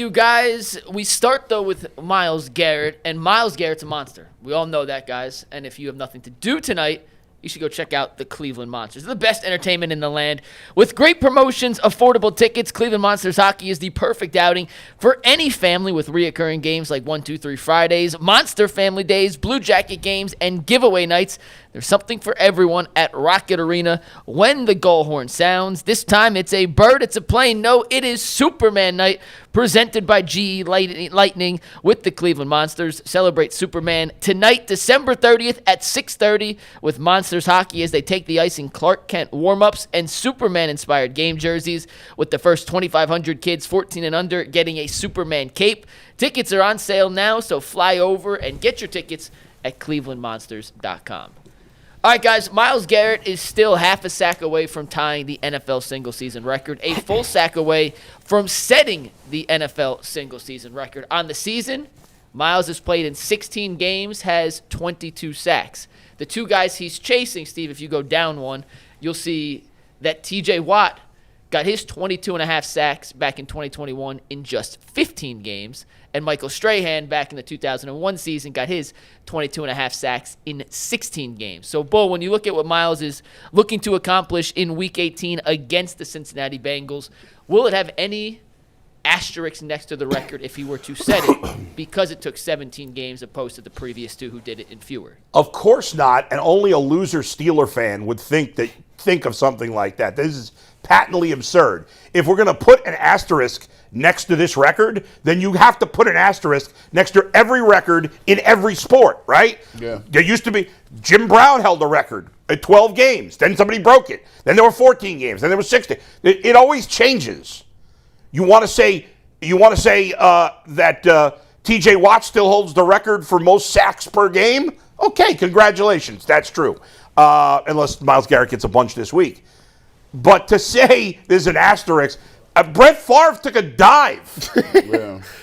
You guys, we start though with Myles Garrett, and Myles Garrett's a monster. We all know that, guys. And if you have nothing to do tonight, you should go check out the Cleveland Monsters. They're the best entertainment in the land. With great promotions, affordable tickets, Cleveland Monsters Hockey is the perfect outing for any family with reoccurring games like 1, 2, 3 Fridays, Monster Family Days, Blue Jacket games, and giveaway nights. There's something for everyone at Rocket Arena when the goal horn sounds. This time it's a bird, it's a plane. No, it is Superman Night, presented by GE Lightning with the Cleveland Monsters. Celebrate Superman tonight, December 30th at 6:30 with Monsters Hockey as they take the ice in Clark Kent warm-ups and Superman-inspired game jerseys, with the first 2,500 kids 14 and under getting a Superman cape. Tickets are on sale now, so fly over and get your tickets at clevelandmonsters.com. All right, guys, Myles Garrett is still half a sack away from tying the NFL single-season record, a full sack away from setting the NFL single-season record. On the season, Myles has played in 16 games, has 22 sacks. The two guys he's chasing, Steve, if you go down one, you'll see that T.J. Watt got his 22.5 sacks back in 2021 in just 15 games. And Michael Strahan back in the 2001 season got his 22.5 sacks in 16 games. So, Bull, when you look at what Myles is looking to accomplish in Week 18 against the Cincinnati Bengals, will it have any asterisk next to the record if he were to set it because it took 17 games opposed to the previous two who did it in fewer? Of course not, and only a loser Steeler fan would think of something like that. This is patently absurd. If we're going to put an asterisk next to this record, then you have to put an asterisk next to every record in every sport, right? Yeah. There used to be, Jim Brown held a record at 12 games. Then somebody broke it. Then there were 14 games. Then there was 16. It always changes. You want to say that T.J. Watt still holds the record for most sacks per game? Okay, congratulations. That's true. Unless Myles Garrett gets a bunch this week. But to say there's an asterisk, Brett Favre took a dive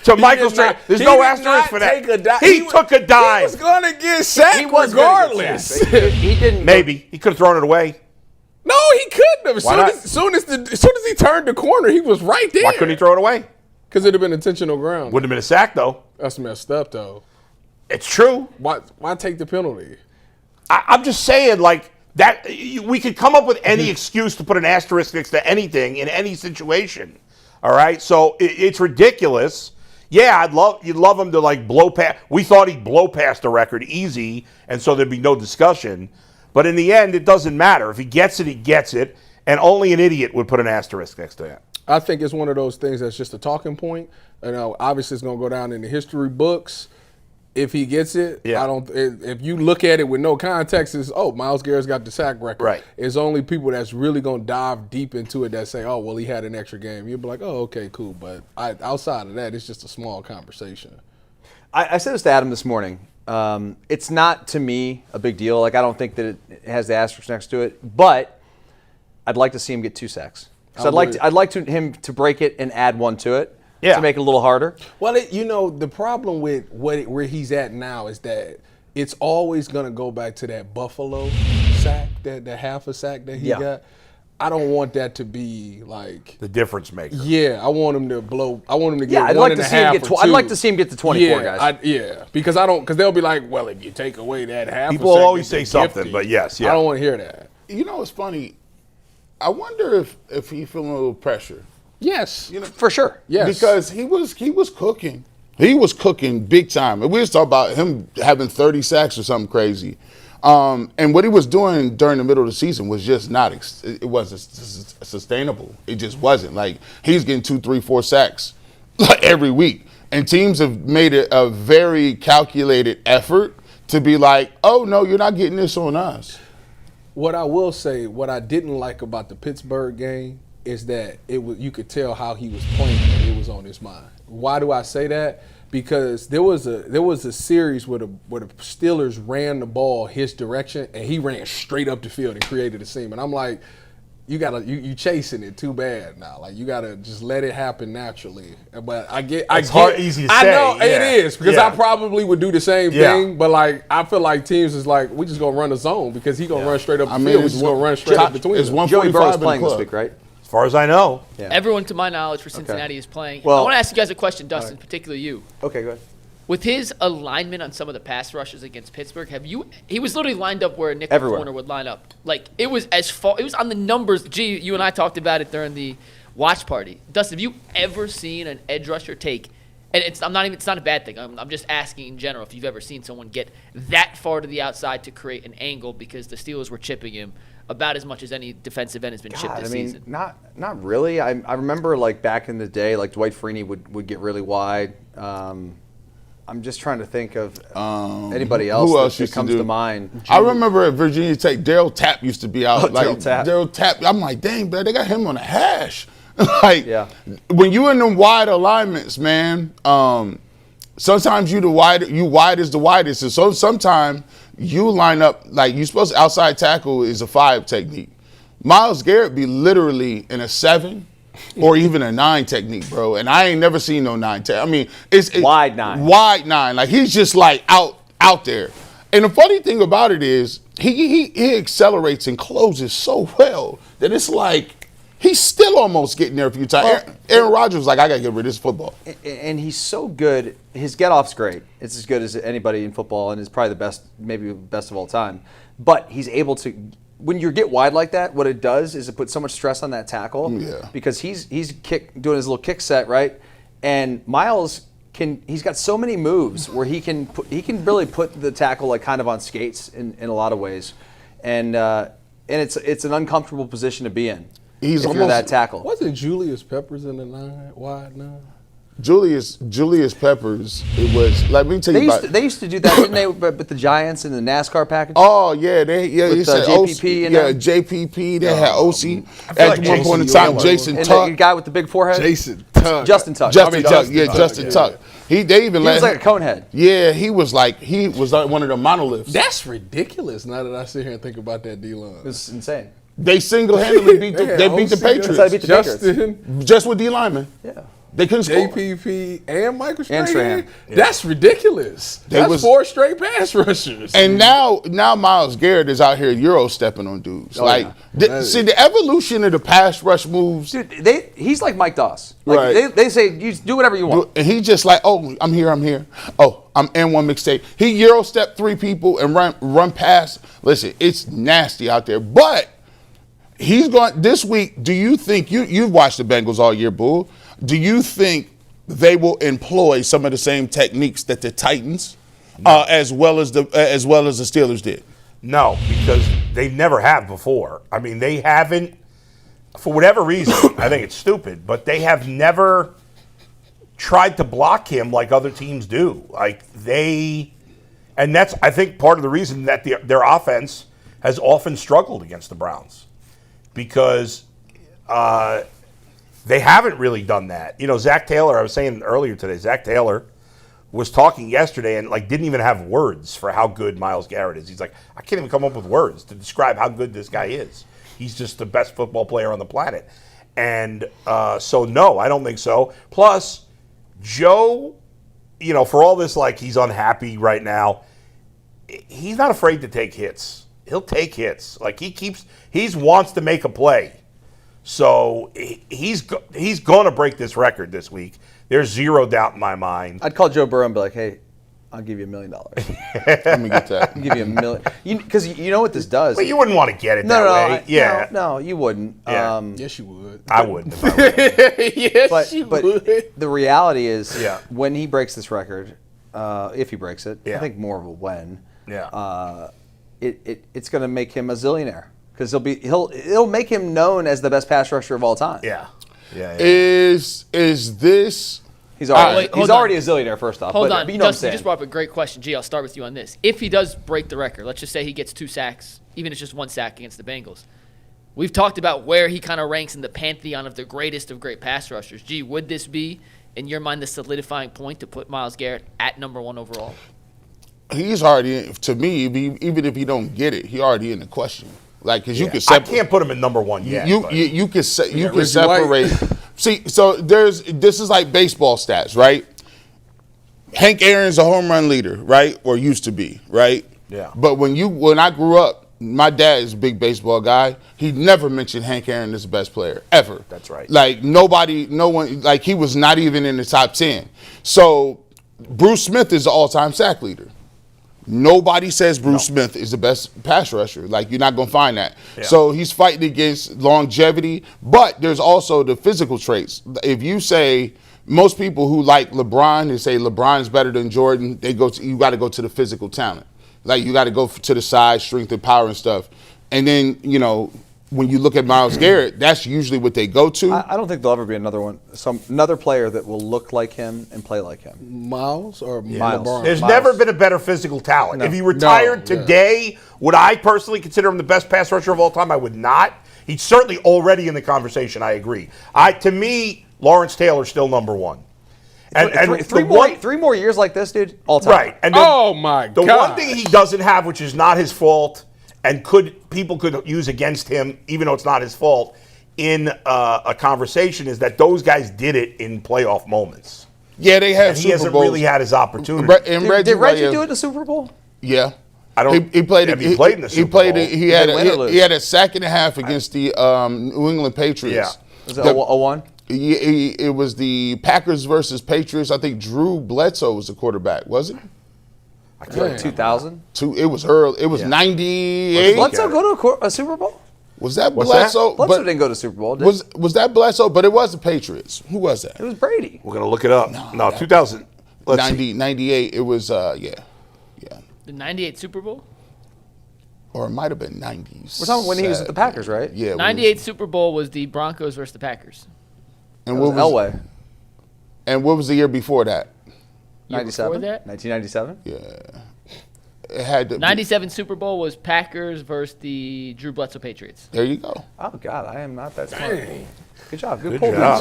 to Michael Strahan. There's no asterisk for that. He took a dive. He was going to get sacked regardless. He didn't. Maybe. He could have thrown it away. No, he couldn't have. As soon as he turned the corner, he was right there. Why couldn't he throw it away? Because it would have been intentional ground. Wouldn't have been a sack, though. That's messed up, though. It's true. Why take the penalty? I'm just saying, like, that we could come up with any excuse to put an asterisk next to anything in any situation. All right? So it's ridiculous. Yeah, you'd love him to, like, blow past. We thought he'd blow past the record easy, and so there'd be no discussion. But in the end, it doesn't matter. If he gets it, he gets it. And only an idiot would put an asterisk next to that. I think it's one of those things that's just a talking point. You know, obviously it's going to go down in the history books. If he gets it, yeah. If you look at it with no context, it's, Myles Garrett's got the sack record. Right. It's only people that's really going to dive deep into it that say, oh, well, he had an extra game. You'll be like, oh, okay, cool. But outside of that, it's just a small conversation. I said this to Adam this morning. It's not, to me, a big deal. Like, I don't think that it has the asterisk next to it. But I'd like to see him get 2 sacks. So I'd like him to break it and add one to it. Yeah. To make it a little harder. Well, the problem with where he's at now is that it's always going to go back to that Buffalo sack, that half a sack that he got. I don't want that to be like the difference maker. Yeah, I want him to blow. I want him to get I'd one like and to a see him half get. or I'd two. like to see him get to 24, guys. Because they'll be like, well, if you take away that half, people will always say something, but yes, yeah. I don't want to hear that. You know, it's funny. I wonder if he's feeling a little pressure. Yes, for sure. Yes, because he was cooking. He was cooking big time. And we was talking about him having 30 sacks or something crazy. And what he was doing during the middle of the season was just not. It wasn't sustainable. It just wasn't. Like, he's getting 2, 3, 4 sacks every week, and teams have made it a very calculated effort to be like, oh no, you're not getting this on us. What I will say, what I didn't like about the Pittsburgh game is that you could tell how he was playing and it was on his mind. Why do I say that? Because there was a series where the Steelers ran the ball his direction and he ran straight up the field and created a seam. And I'm like, you chasing it too bad now. Like, you gotta just let it happen naturally. But easy to say. I know yeah. it is because I probably would do the same Yeah. thing. But like, I feel like teams is like, we just gonna run a zone because he gonna run straight up the field. We just gonna run straight up between. It's them. 145 Joey Burrow's in the playing this club. week, right? As far as I know. Yeah. Everyone, to my knowledge, for Cincinnati is playing. Well- I want to ask you guys a question, Dustin, particularly you. Okay, go ahead. With his alignment on some of the pass rushes against Pittsburgh, he was literally lined up where a nickel Everywhere. corner would line up. Like, it was it was on the numbers. Gee, you and I talked about it during the watch party. Dustin, have you ever seen an edge rusher take, and it's not a bad thing. I'm just asking in general if you've ever seen someone get that far to the outside to create an angle because the Steelers were chipping him about as much as any defensive end has been chipped this season. Not really. I remember like back in the day, like Dwight Freeney would get really wide. I'm just trying to think of anybody else, who else that used comes to mind. I remember at Virginia Tech, Daryl Tapp used to be out. Daryl Tapp. I'm like, dang, bro, they got him on a hash. Like, Yeah. when you in them wide alignments, man, sometimes you wide is the widest. And so sometimes you line up, like you're supposed to, outside tackle is a 5 technique. Myles Garrett be literally in a 7 or even a 9 technique, bro. And I ain't never seen no 9 technique. I mean, it's Wide 9. Wide 9. Like, he's just like out there. And the funny thing about it is he accelerates and closes so well that it's like he's still almost getting there a few times. Aaron Rodgers was like, I got to get rid of this football. And he's so good. His get-off's great. It's as good as anybody in football, and is probably the best, maybe best of all time. But he's able to, when you get wide like that, what it does is it puts so much stress on that tackle. Yeah. Because he's doing his little kick set, right? And Myles he's got so many moves where he can really put the tackle like kind of on skates in a lot of ways, and it's an uncomfortable position to be in. He's if you're almost that tackle. Wasn't Julius Peppers in the 9 wide 9? Julius Peppers, it was, let me tell you about They used to do that, didn't they, with the Giants in the NASCAR package? Oh yeah, With, he said JPP OC, and JPP. They had OC at like one point in Jason time. Tuck. Jason and Tuck, the guy with the big forehead? Jason Tuck. Justin Tuck. Justin Tuck, Justin Tuck. They even He let was like a conehead. Yeah, he was like one of the monoliths. That's ridiculous. Now that I sit here and think about that D-line. It's insane. They single-handedly beat the That's how they beat Patriots the Patriots. Justin, just with D linemen. Yeah. They couldn't score. JPP, and Michael And Strahan. Strahan. That's ridiculous. That's 4 straight pass rushers. And now Myles Garrett is out here Euro stepping on dudes. See the evolution of the pass rush moves. Dude, he's like Mike Doss. Like, Right. they say, you do whatever you want. And he just like, oh, I'm here. Oh, I'm in one mixtape. He Euro step 3 people and run past. Listen, it's nasty out there. But he's going this week. Do you think you've watched the Bengals all year, Bull? Do you think they will employ some of the same techniques that the Titans, as well as the Steelers did? No, because they never have before. I mean, they haven't, for whatever reason, I think it's stupid, but they have never tried to block him like other teams do. And that's, I think, part of the reason that their offense has often struggled against the Browns, because they haven't really done that. You know, Zach Taylor, I was saying earlier today, Zach Taylor was talking yesterday and didn't even have words for how good Myles Garrett is. He's like, I can't even come up with words to describe how good this guy is. He's just the best football player on the planet. And so, no, I don't think so. Plus, Joe, for all this, he's unhappy right now, he's not afraid to take hits. He'll take hits. He wants to make a play. So he's going to break this record this week. There's zero doubt in my mind. I'd call Joe Burrow and be like, hey, I'll give you $1 million. Let me get that. I'll give you $1 million. Because you know what this does. But you wouldn't want to get it that way. No, you wouldn't. Yeah. Yes, you would. I wouldn't if I were. Yes, you but would. the reality is, Yeah. when he breaks this record, if he breaks it, Yeah. I think more of a when. Yeah. It's going to make him a zillionaire, because it'll make him known as the best pass rusher of all time. Yeah. Is this? He's already Wait, hold already on. a zillionaire. First off, Hold but, on, but you know what I'm Justin, saying. you just brought up a great question. Gee, I'll start with you on this. If he does break the record, let's just say he gets 2 sacks, even if it's just 1 sack against the Bengals. We've talked about where he kind of ranks in the pantheon of the greatest of great pass rushers. Gee, would this be, in your mind, the solidifying point to put Myles Garrett at number 1 overall? He's already, to me, even if he don't get it, he already in the question. Because you can I separate. can't put him in number 1 yet. You can Reggie separate. See, so this is like baseball stats, right? Hank Aaron's a home run leader, right? Or used to be, right? Yeah. But when I grew up, my dad is a big baseball guy. He never mentioned Hank Aaron as the best player, ever. That's right. Like, no one, like, he was not even in the top 10. So, Bruce Smith is the all-time sack leader. Nobody says Bruce Smith is the best pass rusher. Like, you're not going to find that. Yeah. So, he's fighting against longevity, but there's also the physical traits. If you say, most people who like LeBron, they say LeBron is better than Jordan, you got to go to the physical talent. Like, you got to go to the size, strength, and power and stuff. And then, when you look at Myles Garrett, that's usually what they go to. I don't think there'll ever be another player that will look like him and play like him. Miles or Miles. LeBron? There's Miles. never been a better physical talent. No. If he retired No, yeah. today, would I personally consider him the best pass rusher of all time? I would not. He's certainly already in the conversation. I agree. To me, Lawrence Taylor's still number one. And Three more years like this, dude, all time. Right. And Oh, my the God. one thing he doesn't have, which is not his fault, and people could use against him, even though it's not his fault, in a conversation, is that those guys did it in playoff moments. Yeah, they have And he Super hasn't Bowls. really had his opportunity. Did Reggie do it in the Super Bowl? Yeah. I don't. He played. He played in the Super Bowl. He had Did they win or lose? he had a sack and a half against the New England Patriots. Yeah. Was it a 1? It was the Packers versus Patriots. I think Drew Bledsoe was the quarterback. Was it? I can't. 2000. It was early. It was 98. Bledsoe go to a Super Bowl? Was that What's that? Bledsoe? Bledsoe didn't go to Super Bowl, did he? Was that Bledsoe? But it was the Patriots. Who was that? It was Brady. We're gonna look it up. No, 2000. Let's see. 98. It was yeah. The 98 Super Bowl? Or it might have been 90s. We're talking when he was at the Packers, right? Yeah. 98 Super Bowl was the Broncos versus the Packers. And It was Elway. And what was the year before that? Year 97. before that? 1997. Yeah. It had to. 97 Super Bowl was Packers versus the Drew Bledsoe Patriots. There you go. Oh God, I am not that smart. Good job. Good Good pull. job.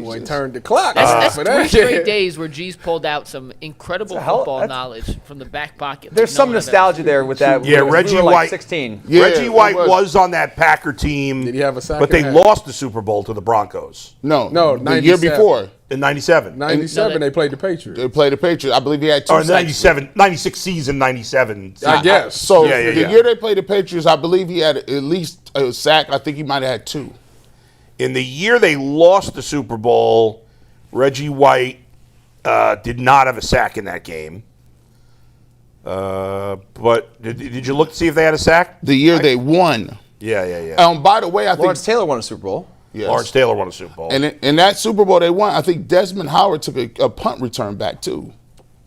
Boy, turned the clock. That's for three that. straight days where G's pulled out some incredible That's a hell- football that's- knowledge from the back pocket. There's like some no one I've ever nostalgia seen. there with that. Yeah, we were Reggie like White. 16. Yeah, Reggie it White was. was on that Packer team. Did he have a sack But they and a half? lost the Super Bowl to the Broncos No, No, the year 97. before. in '97. 97, No, they played the Patriots. They played the Patriots. I believe he had two Or in sacks. 97, 96 season, 97. I guess. So Yeah, the year they played the Patriots, I believe he had at least a sack. I think he might have had two. In the year they lost the Super Bowl, Reggie White did not have a sack in that game. But did you look to see if they had a sack? The year they won. Yeah. By the way, I think Lawrence Taylor won a Super Bowl. yes. Lawrence Taylor won a Super Bowl. And in that Super Bowl they won, I think Desmond Howard took a punt return back too.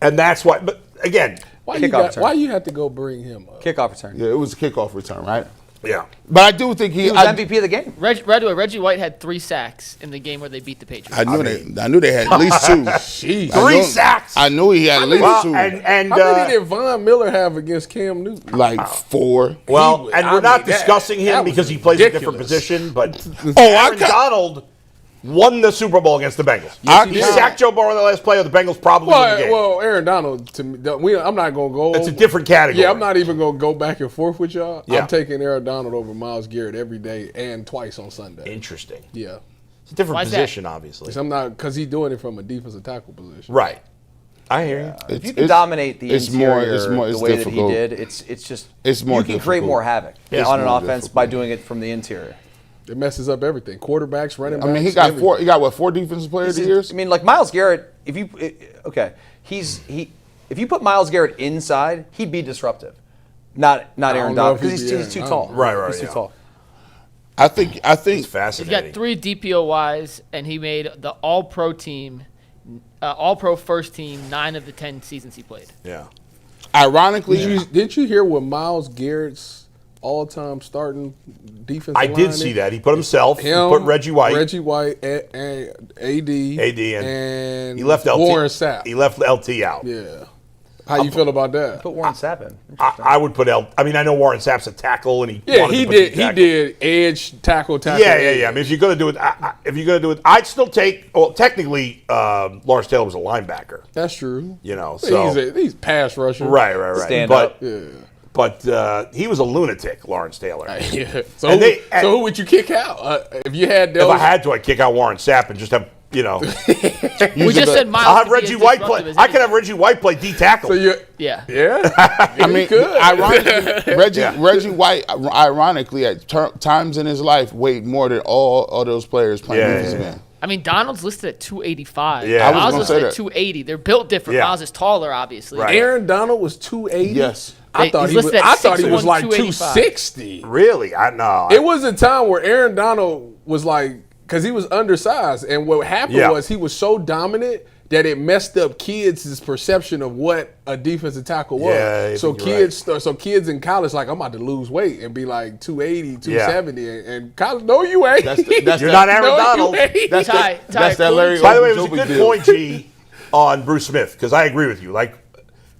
And that's why, but again, Why Kickoff return. you had to go bring him up? Kickoff return. Yeah, it was a kickoff return, right? yeah. But I do think He was MVP of the game. Reggie White had 3 sacks in the game where they beat the Patriots. I knew they had at least two. Jeez. I Three knew- sacks. I knew he had at least Well, two. and How many did Von Miller have against Cam Newton? like 4. well, and we're not that- discussing him that was because he plays a different ridiculous. position, but I Aaron ca- Donald won the Super Bowl against the Bengals. Yes, he he did. sacked Joe Burrow in the last play of the Bengals, probably win the game. Well, Aaron Donald, to me, I'm not going to go. It's a different category. Yeah, I'm not even going to go back and forth with y'all. Yeah. I'm taking Aaron Donald over Myles Garrett every day and twice on Sunday. Interesting. Yeah. It's a different Why is that? position, obviously. 'Cause I'm not, because he's doing it from a defensive tackle position. Right. I hear you. If you can dominate the it's interior it's the way that he difficult. did, it's just It's more you can create difficult. more havoc It's on an more offense difficult. by doing it from the interior. It messes up everything. Quarterbacks, running I backs. mean, he got everything. 4. He got what 4 defensive player of the years. I mean, like Myles Garrett, if you put Myles Garrett inside, he'd be disruptive. Not Aaron know Donald if he'd because be he's Aaron too Donald. tall. Right, He's too yeah. tall. I think It's He's fascinating. got 3 DPOYs, and he made the All-Pro team, All-Pro first team 9 of the 10 seasons he played. Yeah. ironically, Didn't you hear what Myles Garrett's all-time starting defensive I line did is? see that. He put himself. Him, he put Reggie White. and AD, and he left LT. Warren Sapp. He left LT out. Yeah. How you feel about that? Put Warren Sapp in. I would put I mean, I know Warren Sapp's a tackle, and he Yeah, wanted he to put did. the He tackle. did edge tackle. Yeah. edge. I mean, if you're gonna do it, I'd still take. Well, technically, Lawrence Taylor was a linebacker. That's true. You know, so He's pass rusher. right. Stand but up. Yeah. but he was a lunatic, Lawrence Taylor. Yeah. So, And who would you kick out if you had those? If I had to, I'd kick out Warren Sapp and just have you know. We just said Myles. I'll have could be Reggie as White disruptive play. as I could anything. have Reggie White play D tackle. So you, Yeah. yeah. I mean, good. ironically, Reggie White, ironically, at times in his life, weighed more than all those players playing defensive end. I mean, Donald's listed at 285. Yeah, I was Miles gonna listed say at that. 280. They're built different. Yeah. Miles is taller, obviously. Right. Aaron Donald was 280. Yes. I thought He's he was. listed at I thought he 6'1", was like 285. 260. Really? I know. It was a time where Aaron Donald was like, because he was undersized, and what happened Yeah. was he was so dominant that it messed up kids' perception of what a defensive tackle was. Yeah, I so think you're kids in college like, I'm about to lose weight and be like 280, 270, and college, no, you ain't. You're not Aaron No, you Donald. ain't. That's Ty, that Larry. By the way, it was a Ogunjobi good deal. point, G, on Bruce Smith, because I agree with you. Like,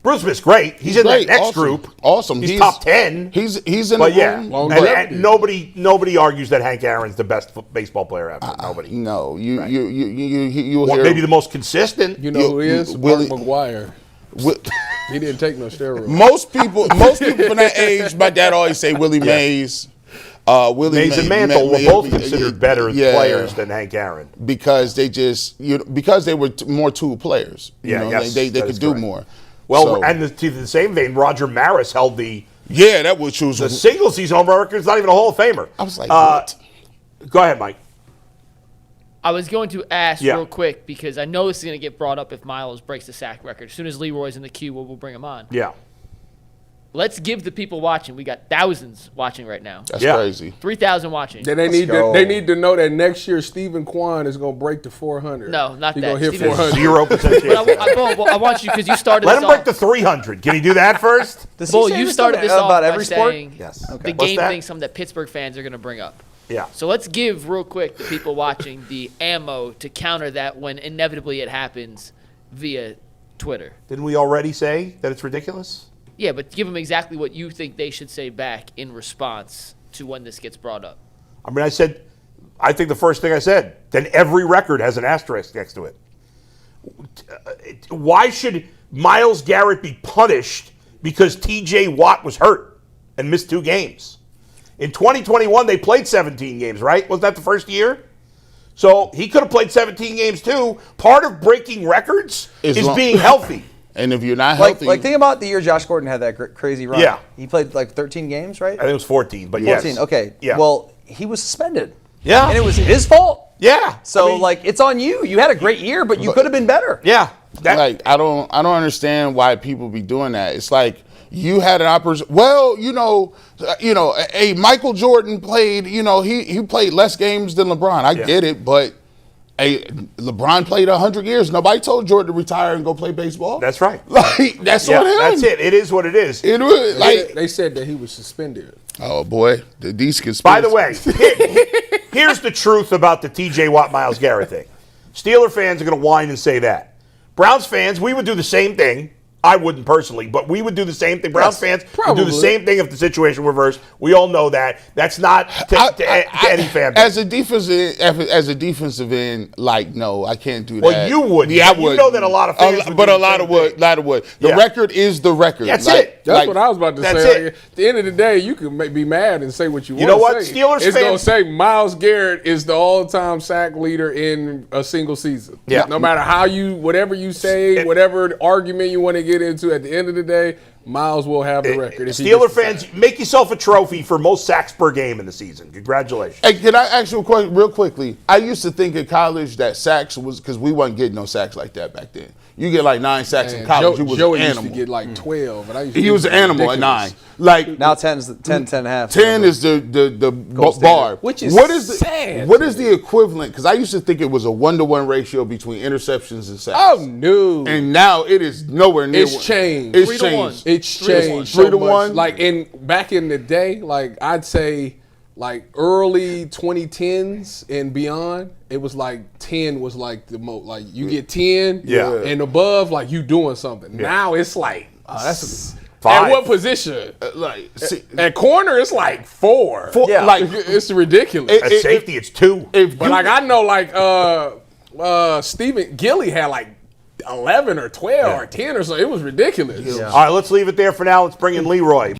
Bruce Smith's great. He's in great. that next Awesome. group. Awesome. He's top 10. He's in But the yeah, room. Longevity. and nobody argues that Hank Aaron's the best baseball player ever. Nobody. No, you'll Well, hear maybe the most consistent. You know who he is? Willie- Mark McGuire. He didn't take no steroids. most people from that age. My dad always say Willie Mays. Willie Mays and May- Mantle were May- both considered better yeah, players than Hank Aaron. because they just because they were more tool players. Yeah, yes, they that could is do correct. more. Well, So, and to the same vein, Roger Maris held the that was single season home run record. Is not even a Hall of Famer. I was like, what? Go ahead, Mike. I was going to ask Yeah. real quick because I know this is going to get brought up if Miles breaks the sack record. As soon as Leroy's in the queue, we'll bring him on. Yeah. Let's give the people watching. We got thousands watching right now. That's Yeah. crazy. 3,000 watching. Then they go. need to know that next year Stephen Kwan is going to break the 400. No, not He's that. going to hit Stephen- 400. 0% chance. But I want you because you started Let this him break off. the 300. Can he do that first? Does he Bull, say you this started this off about by every sport? saying Yes. the What's game that? thing, something that Pittsburgh fans are going to bring up. Yeah. So let's give real quick the people watching the ammo to counter that when inevitably it happens via Twitter. Didn't we already say that it's ridiculous? Yeah, but give them exactly what you think they should say back in response to when this gets brought up. I mean, I think the first thing I said, then every record has an asterisk next to it. Why should Myles Garrett be punished because TJ Watt was hurt and missed 2 games? In 2021, they played 17 games, right? Wasn't that the first year? So he could have played 17 games too. Part of breaking records is being healthy. And if you're not Like, healthy, think about the year Josh Gordon had that crazy run. Yeah. He played like 13 games, right? I think it was 14, but 14. yes. Okay. Yeah. Well, he was suspended. Yeah. And it was his fault. Yeah. So I mean, it's on you. You had a great year, but you could have been better. yeah. like I don't understand why people be doing that. It's like you had an opportunity. Well, hey, Michael Jordan played. He played less games than LeBron. I get it, but hey, LeBron played 100 years. Nobody told Jordan to retire and go play baseball. That's right. Like that's Yeah, on him. that's it. It is what it is. It was like, They said that he was suspended. oh boy, these conspiracies. By the way, here's the truth about the TJ Watt Myles Garrett thing. Steeler fans are going to whine and say that. Browns fans, we would do the same thing. I wouldn't personally, but we would do the same thing. Browns fans would do probably. the same thing if the situation reversed. We all know that. That's not to any fan base. As a defensive end, like no, I can't do that. Well, you would. Yeah, I But would. you know that a lot of fans would but do a the lot same of would. thing. Lot of would. The Yeah. record is the record. That's Like- it. That's like- what I was about to that's say. it. At the end of the day, you can be mad and say what you want know to what? say. Steelers it's going to fans- say Myles Garrett is the all-time sack leader in a single season. Yeah. No matter whatever you say, whatever argument you want to get into, at the end of the day, Myles will have the record. if he Steeler gets the fans, sack. make yourself a trophy for most sacks per game in the season. Congratulations. Hey, can I ask you a question real quickly? I used to think in college that sacks was because we wasn't getting no sacks like that back then. You get like 9 sacks in Man, college. You was Joey an used animal. to get like 12. And I used to He think was it an animal at ridiculous. 9. Like Now 10 and a half. 10 is the bar. standard. Which is what is the sad what to is the equivalent? Because I used to think it was a 1-to-1 ratio between interceptions and sacks. Oh, no. And now it is nowhere near. It's changed. It's 3 to 1. changed. It's 3 to 1. changed 3 so to much. 1? Like back in the day, like I'd say like early 2010s and beyond, it was like 10 was like the most, like you get 10 Yeah. and above, like you doing something. Now it's like, that's 5. at what position? Like see, At corner, it's like 4. Yeah. like It's ridiculous. At safety, it's 2. if but you, like I know like Stephen Gilly had like 11 or 12 or 10 or so. It was ridiculous. All right, let's leave it there for now. Let's bring in Leroy.